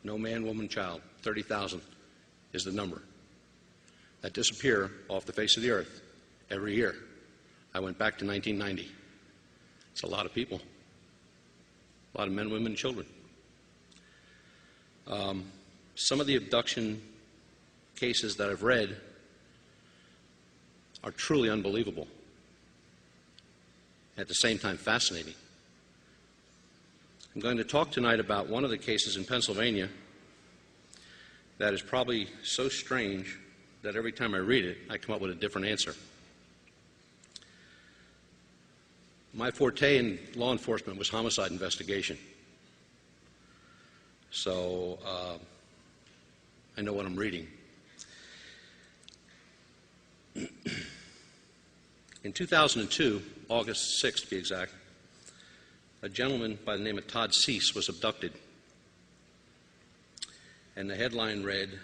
No man, woman, child. 30,000 is the number that disappear off the face of the earth every year. I went back to 1990. It's a lot of people. A lot of men, women, and children. Some of the abduction cases that I've read are truly unbelievable. At the same time, fascinating. I'm going to talk tonight about one of the cases in Pennsylvania that is probably so strange that every time I read it, I come up with a different answer. My forte in law enforcement was homicide investigation. So I know what I'm reading. In 2002, August 6th to be exact, a gentleman by the name of Todd Cease was abducted. And the headline read,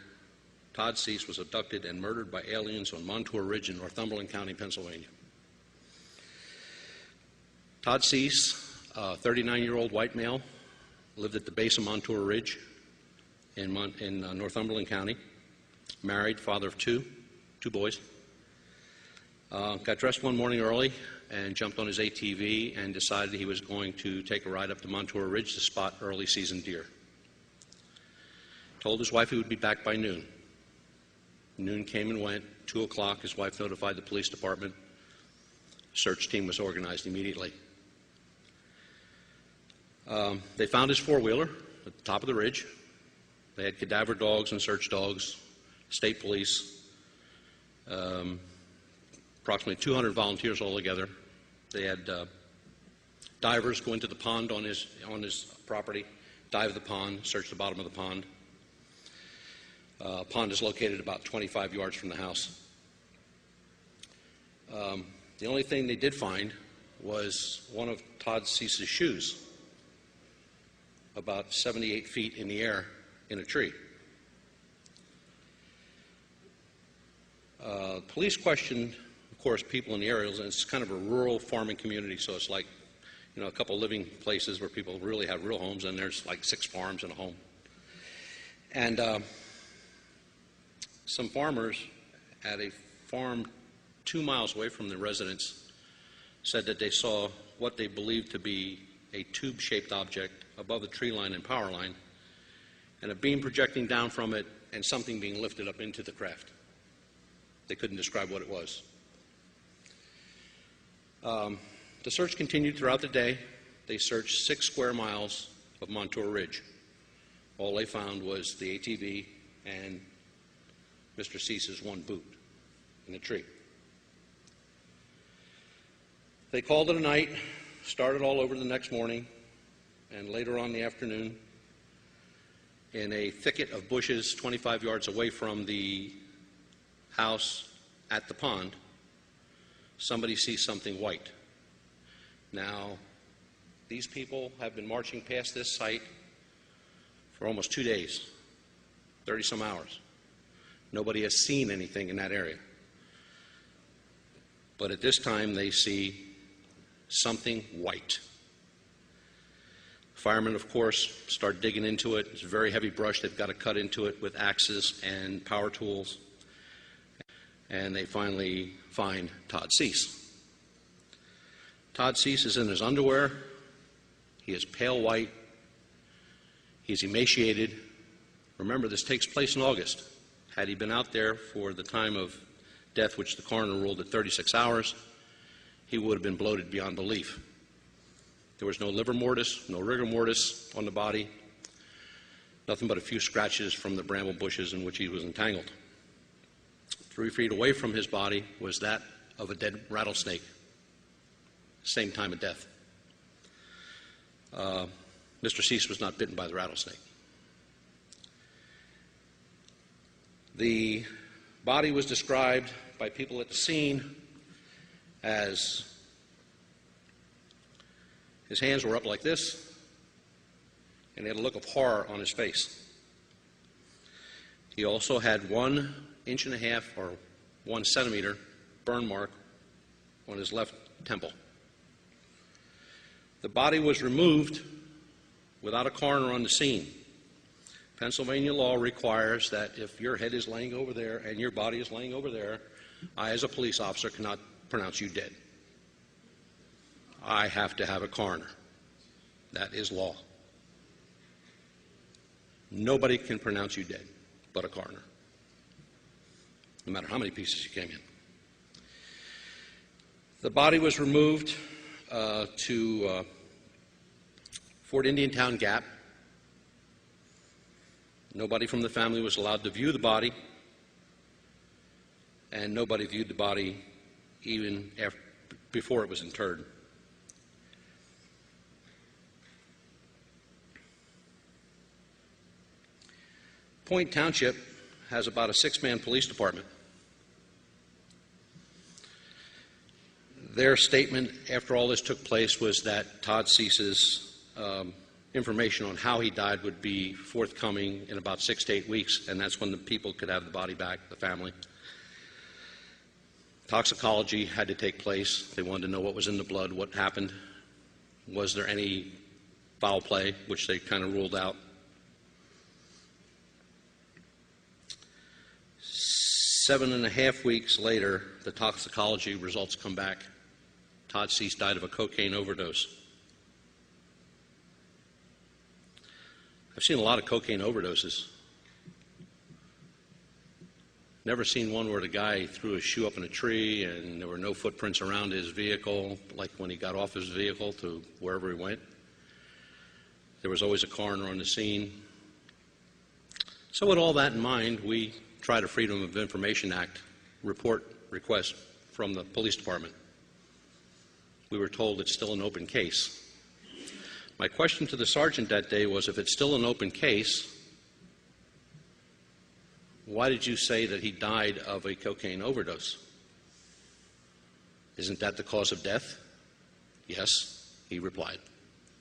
Todd Cease was abducted and murdered by aliens on Montour Ridge in Northumberland County, Pennsylvania. Todd Cease, a 39-year-old white male, lived at the base of Montour Ridge in Northumberland County, married, father of two boys. Got dressed one morning early and jumped on his ATV and decided he was going to take a ride up to Montour Ridge to spot early season deer. Told his wife he would be back by noon. Noon came and went. 2 o'clock, his wife notified the police department. Search team was organized immediately. They found his four-wheeler at the top of the ridge. They had cadaver dogs and search dogs, state police, approximately 200 volunteers altogether. They had divers go into the pond on his property, dive the pond, search the bottom of the pond. Pond is located about 25 yards from the house. The only thing they did find was one of Todd Cease's shoes, about 78 feet in the air in a tree. Police questioned, of course, people in the area, and it's kind of a rural farming community, so it's like, a couple living places where people really have real homes, and there's like 6 farms and a home. And some farmers at a farm 2 miles away from the residence said that they saw what they believed to be a tube-shaped object above the tree line and power line, and a beam projecting down from it, and something being lifted up into the craft. They couldn't describe what it was. The search continued throughout the day. They searched 6 square miles of Montour Ridge. All they found was the ATV and Mr. Cease's one boot in a tree. They called it a night, started all over the next morning, and later on in the afternoon, in a thicket of bushes 25 yards away from the house at the pond, somebody sees something white. Now, these people have been marching past this site for almost 2 days, 30-some hours. Nobody has seen anything in that area. But at this time, they see something white. Firemen, of course, start digging into it. It's a very heavy brush. They've got to cut into it with axes and power tools. And they finally find Todd Cease. Todd Cease is in his underwear. He is pale white. He's emaciated. Remember, this takes place in August. Had he been out there for the time of death, which the coroner ruled at 36 hours, he would have been bloated beyond belief. There was no livor mortis, no rigor mortis on the body, nothing but a few scratches from the bramble bushes in which he was entangled. 3 feet away from his body was that of a dead rattlesnake, same time of death. Mr. Cease was not bitten by the rattlesnake. The body was described by people at the scene as his hands were up like this, and he had a look of horror on his face. He also had 1.5 inches or 1 centimeter burn mark on his left temple. The body was removed without a coroner on the scene. Pennsylvania law requires that if your head is laying over there and your body is laying over there, I, as a police officer, cannot pronounce you dead. I have to have a coroner. That is law. Nobody can pronounce you dead but a coroner, no matter how many pieces you came in. The body was removed to Fort Indian Town Gap. Nobody from the family was allowed to view the body, and nobody viewed the body even before it was interred. Point Township has about a 6-man police department. Their statement after all this took place was that Todd Cease's information on how he died would be forthcoming in about 6 to 8 weeks, and that's when the people could have the body back, the family. Toxicology had to take place. They wanted to know what was in the blood, what happened. Was there any foul play, which they kind of ruled out. 7.5 weeks later, the toxicology results come back. Todd Cease died of a cocaine overdose. I've seen a lot of cocaine overdoses. Never seen one where the guy threw his shoe up in a tree and there were no footprints around his vehicle, like when he got off his vehicle to wherever he went. There was always a coroner on the scene. So with all that in mind, we tried a Freedom of Information Act report request from the police department. We were told it's still an open case. My question to the sergeant that day was, if it's still an open case, why did you say that he died of a cocaine overdose? Isn't that the cause of death? Yes, he replied.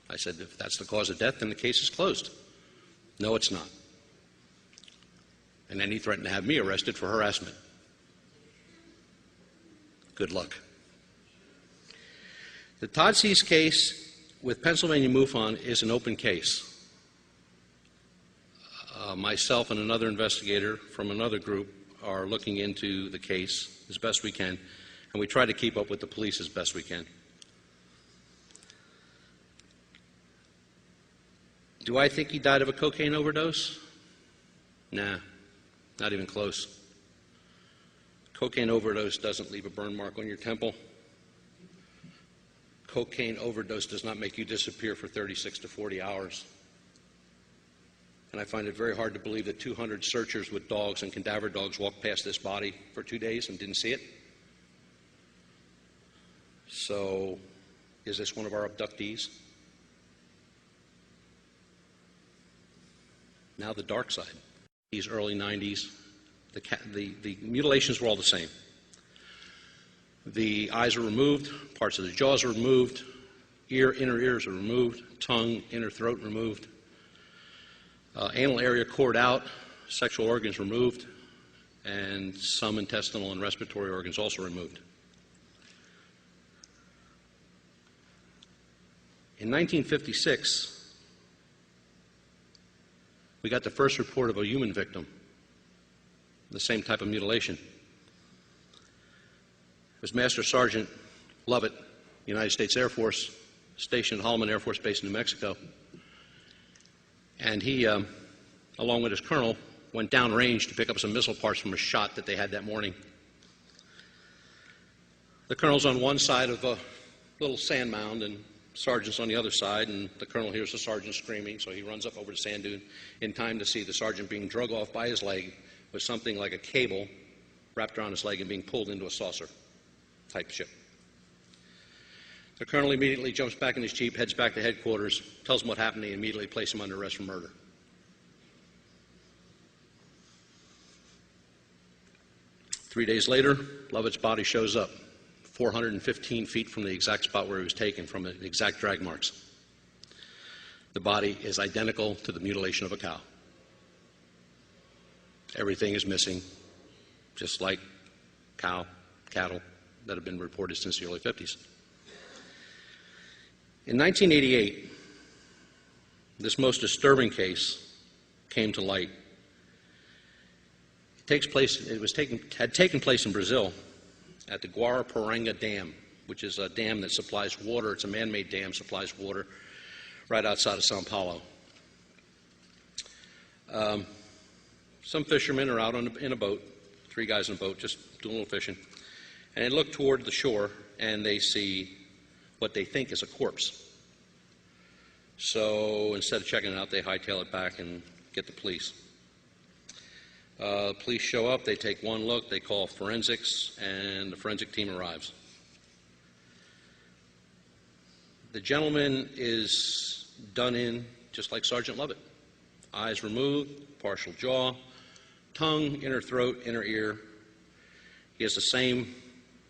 I said, if that's the cause of death, then the case is closed. No, it's not. And then he threatened to have me arrested for harassment. Good luck. The Todd Cease case with Pennsylvania MUFON is an open case. Myself and another investigator from another group are looking into the case as best we can, and we try to keep up with the police as best we can. Do I think he died of a cocaine overdose? Nah, not even close. Cocaine overdose doesn't leave a burn mark on your temple. Cocaine overdose does not make you disappear for 36 to 40 hours. And I find it very hard to believe that 200 searchers with dogs and cadaver dogs walked past this body for 2 days and didn't see it. So, is this one of our abductees? Now the dark side. These early 90s, the mutilations were all the same. The eyes are removed, parts of the jaws are removed, inner ears are removed, tongue, inner throat removed, anal area cored out, sexual organs removed, and some intestinal and respiratory organs also removed. In 1956, we got the first report of a human victim, the same type of mutilation. It was Master Sergeant Lovett, United States Air Force, stationed at Holloman Air Force Base in New Mexico. And he, along with his colonel, went downrange to pick up some missile parts from a shot that they had that morning. The colonel's on one side of a little sand mound, and sergeant's on the other side, and the colonel hears the sergeant screaming, so he runs up over the sand dune in time to see the sergeant being drug off by his leg with something like a cable wrapped around his leg and being pulled into a saucer type ship. The colonel immediately jumps back in his jeep, heads back to headquarters, tells him what happened, and he immediately places him under arrest for murder. Three days later, Lovett's body shows up 415 feet from the exact spot where he was taken, from the exact drag marks. The body is identical to the mutilation of a cow. Everything is missing, just like cattle that have been reported since the early 50s. In 1988, this most disturbing case came to light. Had taken place in Brazil at the Guaraparanga Dam, which is a dam that supplies water. It's a man-made dam, supplies water right outside of Sao Paulo. Some fishermen are out in a boat, 3 guys in a boat, just doing a little fishing, and they look toward the shore and they see what they think is a corpse. So instead of checking it out, they hightail it back and get the police. Police show up, they take one look, they call forensics, and the forensic team arrives. The gentleman is done in just like Sergeant Lovett. Eyes removed, partial jaw, tongue, inner throat, inner ear. He has the same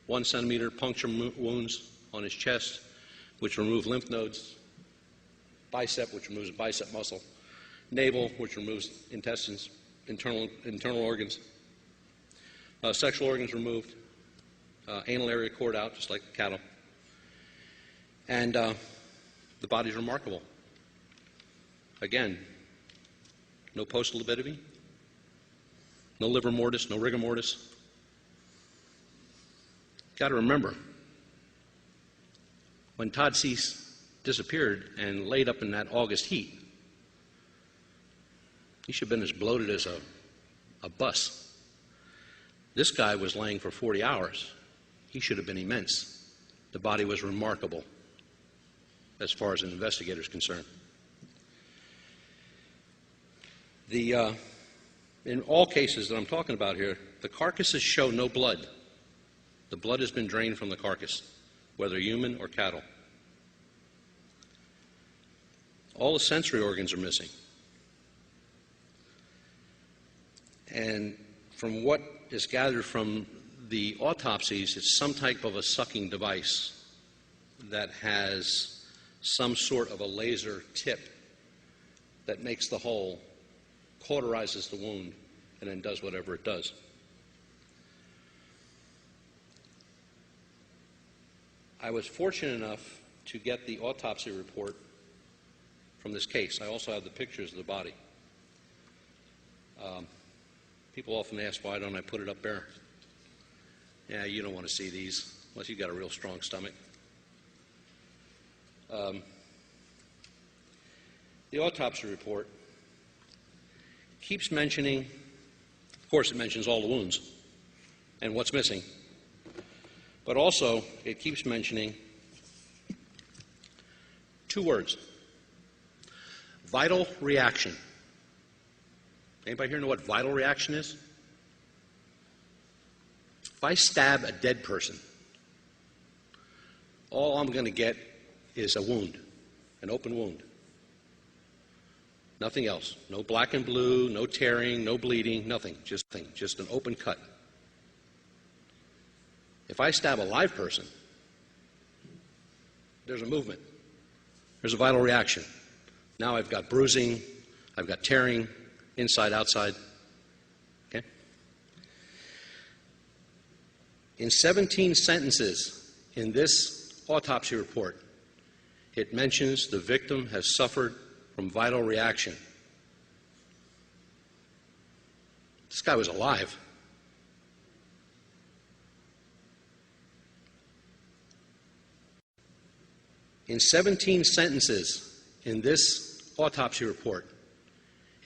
1 centimeter puncture wounds on his chest, which remove lymph nodes, bicep, which removes a bicep muscle, navel, which removes intestines, internal organs, sexual organs removed, anal area cored out, just like cattle. And the body's remarkable. Again, no postal lividity, no livor mortis, no rigor mortis. Got to remember, when Todd Cease disappeared and laid up in that August heat, he should have been as bloated as a bus. This guy was laying for 40 hours. He should have been immense. The body was remarkable as far as an investigator is concerned. In all cases that I'm talking about here, the carcasses show no blood. The blood has been drained from the carcass, whether human or cattle. All the sensory organs are missing. And from what is gathered from the autopsies, it's some type of a sucking device that has some sort of a laser tip that makes the hole, cauterizes the wound, and then does whatever it does. I was fortunate enough to get the autopsy report from this case. I also have the pictures of the body. People often ask, why don't I put it up there? Yeah, you don't want to see these unless you've got a real strong stomach. The autopsy report keeps mentioning, of course it mentions all the wounds and what's missing, but also it keeps mentioning 2 words: vital reaction. Anybody here know what vital reaction is? If I stab a dead person, all I'm going to get is a wound, an open wound. Nothing else. No black and blue, no tearing, no bleeding, nothing. Just an open cut. If I stab a live person, there's a movement. There's a vital reaction. Now I've got bruising, I've got tearing, inside, outside. Okay? In 17 sentences in this autopsy report, it mentions the victim has suffered from vital reaction. This guy was alive. In 17 sentences in this autopsy report,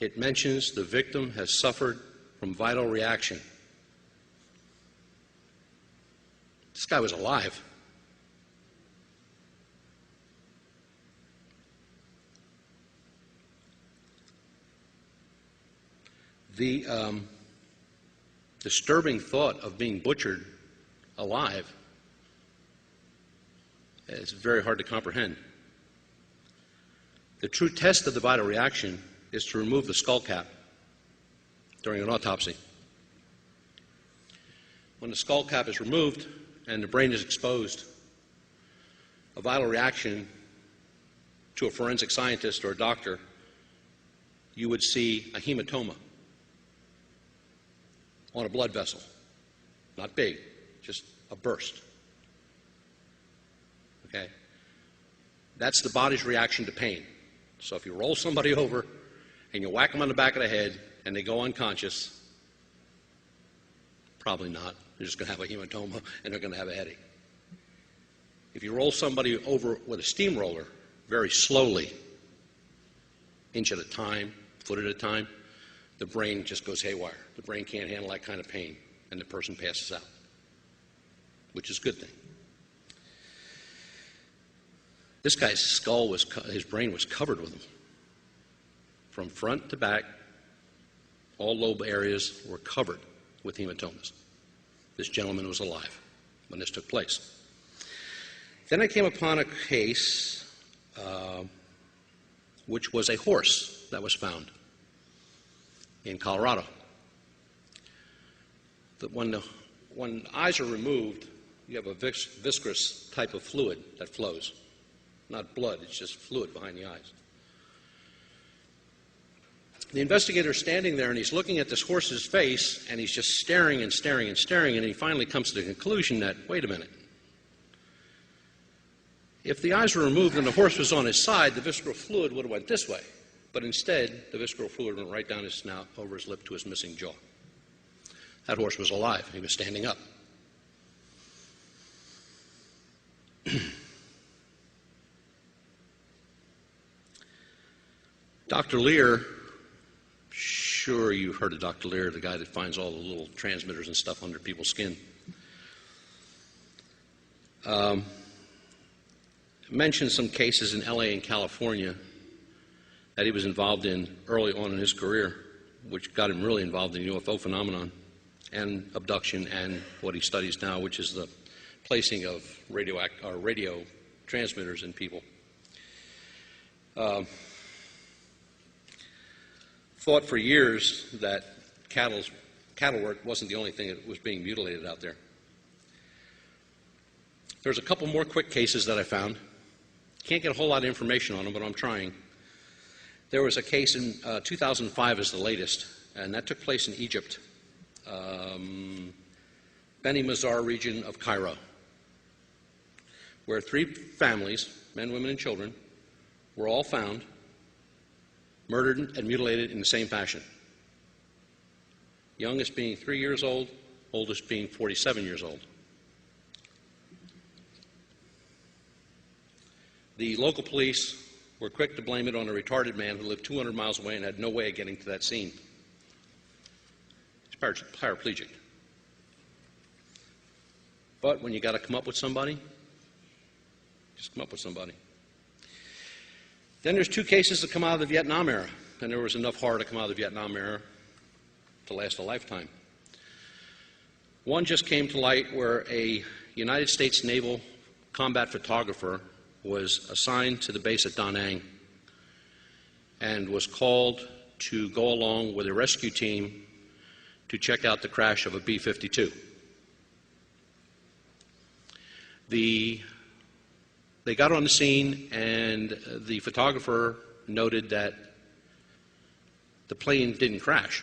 it mentions the victim has suffered from vital reaction. This guy was alive. The disturbing thought of being butchered alive is very hard to comprehend. The true test of the vital reaction is to remove the skull cap during an autopsy. When the skull cap is removed and the brain is exposed, a vital reaction to a forensic scientist or a doctor, you would see a hematoma on a blood vessel. Not big, just a burst. Okay? That's the body's reaction to pain. So if you roll somebody over and and you whack them on the back of the head and they go unconscious, probably not. They're just going to have a hematoma and they're going to have a headache. If you roll somebody over with a steamroller very slowly, inch at a time, foot at a time, the brain just goes haywire. The brain can't handle that kind of pain, and the person passes out, which is a good thing. This guy's skull his brain was covered with them. From front to back, all lobe areas were covered with hematomas. This gentleman was alive when this took place. Then I came upon a case which was a horse that was found in Colorado. When eyes are removed, you have a viscous type of fluid that flows. Not blood, it's just fluid behind the eyes. The investigator is standing there and he's looking at this horse's face and he's just staring and staring and staring, and he finally comes to the conclusion that, wait a minute, if the eyes were removed and the horse was on his side, the visceral fluid would have went this way. But instead, the visceral fluid went right down his snout, over his lip to his missing jaw. That horse was alive. He was standing up. Dr. Lear, sure you've heard of Dr. Lear, the guy that finds all the little transmitters and stuff under people's skin. Mentioned some cases in LA and California that he was involved in early on in his career, which got him really involved in the UFO phenomenon and abduction and what he studies now, which is the placing of radio transmitters in people. Thought for years that cattle work wasn't the only thing that was being mutilated out there. There's a couple more quick cases that I found. Can't get a whole lot of information on them, but I'm trying. There was a case in 2005 is the latest, and that took place in Egypt, Beni Mazar region of Cairo, where 3 families, men, women, and children, were all found, murdered and mutilated in the same fashion. Youngest being 3 years old, oldest being 47 years old. The local police were quick to blame it on a retarded man who lived 200 miles away and had no way of getting to that scene. He's paraplegic. But when you got to come up with somebody, just come up with somebody. Then there's 2 cases that come out of the Vietnam era, and there was enough horror to come out of the Vietnam era to last a lifetime. One just came to light where a United States naval combat photographer was assigned to the base at Da Nang and was called to go along with a rescue team to check out the crash of a B-52. They got on the scene, and the photographer noted that the plane didn't crash.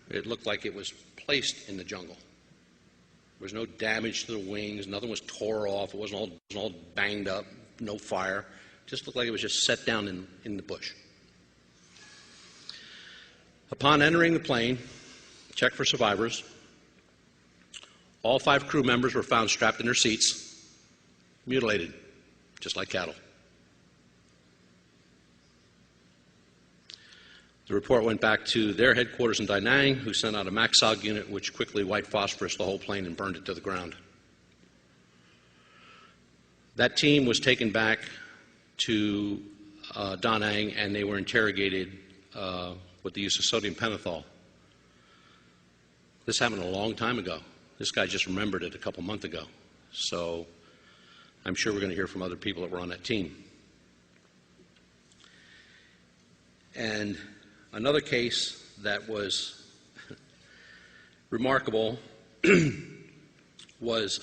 It looked like it was placed in the jungle. There was no damage to the wings. Nothing was tore off. It wasn't all banged up. No fire. It just looked like it was just set down in the bush. Upon entering the plane, checked for survivors. All 5 crew members were found strapped in their seats, mutilated, just like cattle. The report went back to their headquarters in Da Nang, who sent out a MAXOG unit, which quickly white phosphorused the whole plane and burned it to the ground. That team was taken back to Da Nang, and they were interrogated with the use of sodium pentothal. This happened a long time ago. This guy just remembered it a couple months ago. So I'm sure we're going to hear from other people that were on that team. And another case that was remarkable was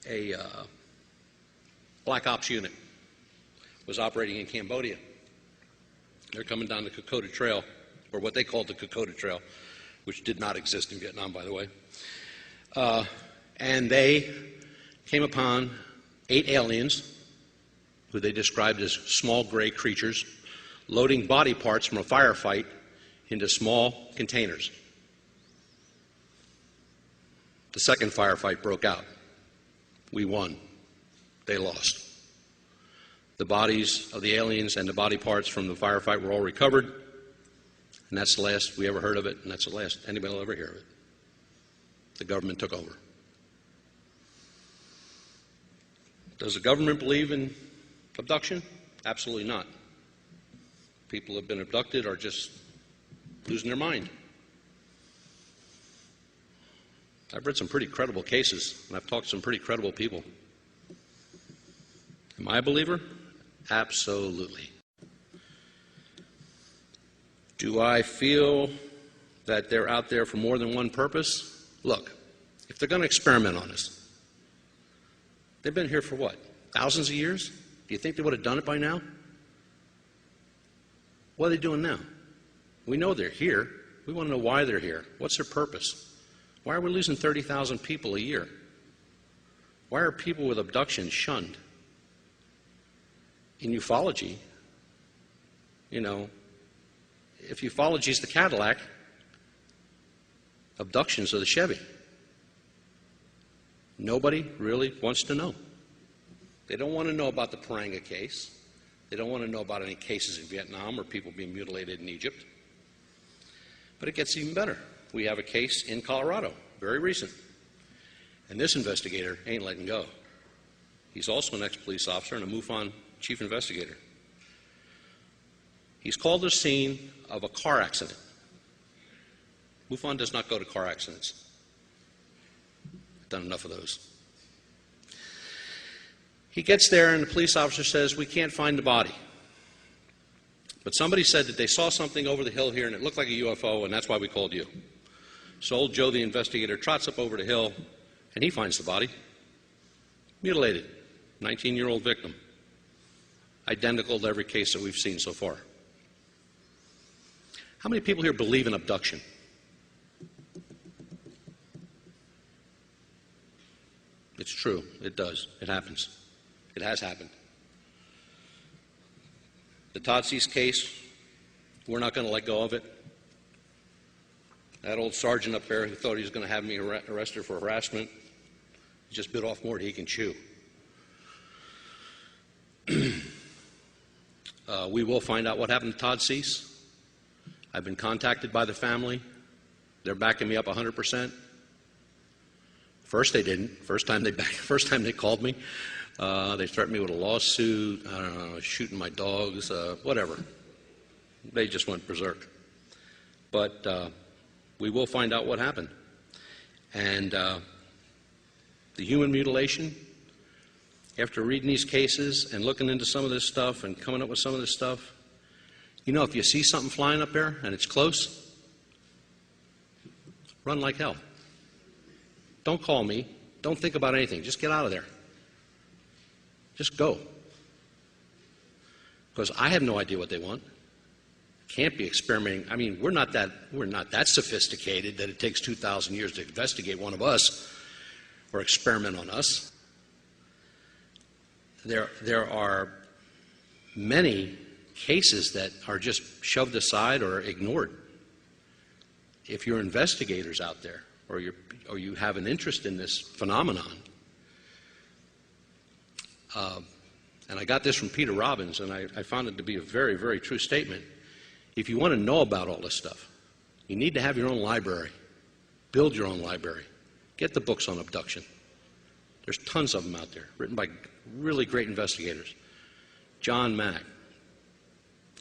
a black ops unit was operating in Cambodia. They're coming down the Kokoda Trail, or what they called the Kokoda Trail, which did not exist in Vietnam, by the way. And they came upon 8 aliens, who they described as small gray creatures, loading body parts from a firefight into small containers. The second firefight broke out. We won. They lost. The bodies of the aliens and the body parts from the firefight were all recovered, and that's the last we ever heard of it, and that's the last anybody will ever hear of it. The government took over. Does the government believe in abduction? Absolutely not. People who have been abducted are just losing their mind. I've read some pretty credible cases, and I've talked to some pretty credible people. Am I a believer? Absolutely. Do I feel that they're out there for more than one purpose? Look, if they're going to experiment on us, they've been here for what? Thousands of years? Do you think they would have done it by now? What are they doing now? We know they're here. We want to know why they're here. What's their purpose? Why are we losing 30,000 people a year? Why are people with abductions shunned? In ufology, if ufology is the Cadillac, abductions are the Chevy. Nobody really wants to know. They don't want to know about the Paranga case. They don't want to know about any cases in Vietnam or people being mutilated in Egypt. But it gets even better. We have a case in Colorado, very recent. And this investigator ain't letting go. He's also an ex-police officer and a MUFON chief investigator. He's called the scene of a car accident. MUFON does not go to car accidents. I've done enough of those. He gets there and the police officer says, "We can't find the body. But somebody said that they saw something over the hill here and it looked like a UFO and that's why we called you." So old Joe, the investigator, trots up over the hill and he finds the body. Mutilated. 19-year-old victim. Identical to every case that we've seen so far. How many people here believe in abduction? It's true. It does. It happens. It has happened. The Todd Cease case, we're not going to let go of it. That old sergeant up there who thought he was going to have me arrested for harassment, he just bit off more than he can chew. We will find out what happened to Todd Cease. I've been contacted by the family. They're backing me up 100%. First they didn't. First time they called me, they threatened me with a lawsuit. I don't know, shooting my dogs, whatever. They just went berserk. But we will find out what happened. And the human mutilation, after reading these cases and looking into some of this stuff and coming up with some of this stuff, if you see something flying up there and it's close, run like hell. Don't call me. Don't think about anything. Just get out of there. Just go. Because I have no idea what they want. Can't be experimenting. I mean, we're not that sophisticated that it takes 2,000 years to investigate one of us or experiment on us. There are many cases that are just shoved aside or ignored. If you're investigators out there, or you have an interest in this phenomenon, and I got this from Peter Robbins, and I found it to be a very, very true statement. If you want to know about all this stuff, you need to have your own library. Build your own library. Get the books on abduction. There's tons of them out there, written by really great investigators. John Mack,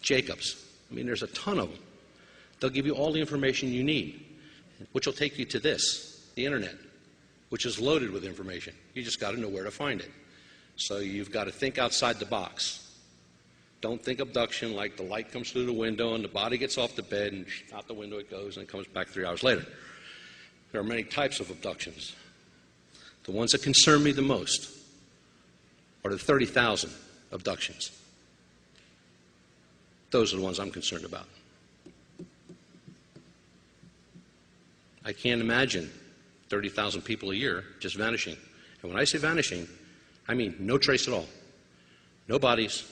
Jacobs. I mean, there's a ton of them. They'll give you all the information you need, which will take you to this, the internet, which is loaded with information. You just got to know where to find it. So you've got to think outside the box. Don't think abduction like the light comes through the window and the body gets off the bed and out the window it goes and it comes back 3 hours later. There are many types of abductions. The ones that concern me the most are the 30,000 abductions. Those are the ones I'm concerned about. I can't imagine 30,000 people a year just vanishing. And when I say vanishing, I mean no trace at all. No bodies.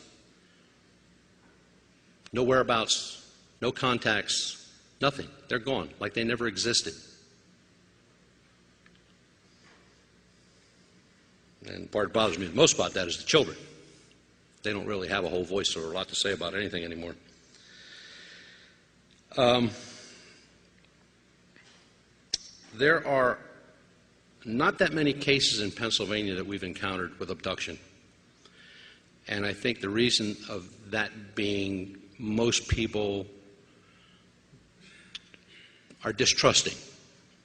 No whereabouts, no contacts, nothing. They're gone, like they never existed. And the part that bothers me the most about that is the children. They don't really have a whole voice or a lot to say about anything anymore. There are not that many cases in Pennsylvania that we've encountered with abduction. And I think the reason of that being most people are distrusting.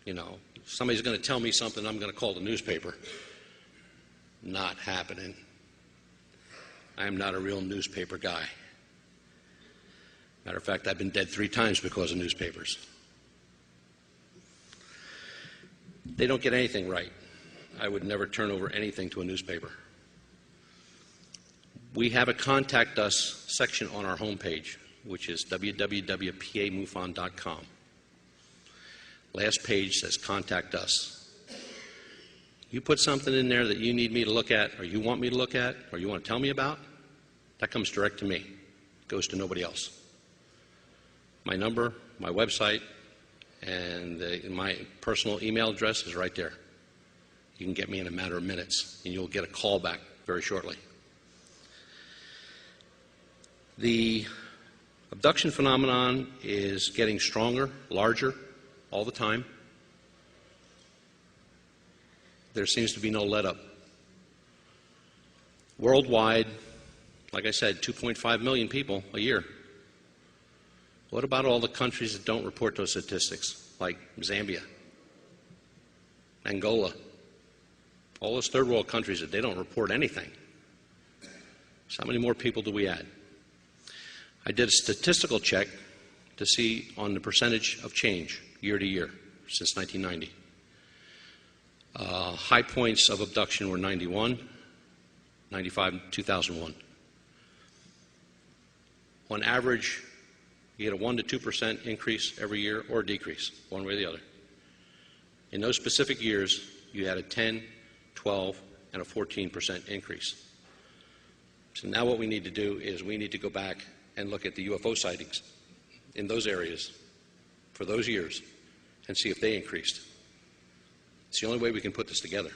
You know, if somebody's going to tell me something, I'm going to call the newspaper. Not happening. I am not a real newspaper guy. Matter of fact, I've been dead 3 times because of newspapers. They don't get anything right. I would never turn over anything to a newspaper. We have a Contact Us section on our homepage, which is www.pamufon.com. Last page says Contact Us. You put something in there that you need me to look at, or you want me to look at, or you want to tell me about, that comes direct to me. It goes to nobody else. My number, my website, and my personal email address is right there. You can get me in a matter of minutes, and you'll get a call back very shortly. The abduction phenomenon is getting stronger, larger, all the time. There seems to be no let-up. Worldwide, like I said, 2.5 million people a year. What about all the countries that don't report those statistics, like Zambia, Angola, all those third world countries that they don't report anything? So how many more people do we add? I did a statistical check to see on the percentage of change year to year since 1990. High points of abduction were 91, 95, 2001. On average, you get a 1 to 2% increase every year or decrease, one way or the other. In those specific years, you had a 10, 12, and a 14% increase. So now what we need to do is we need to go back and look at the UFO sightings in those areas for those years and see if they increased. It's the only way we can put this together.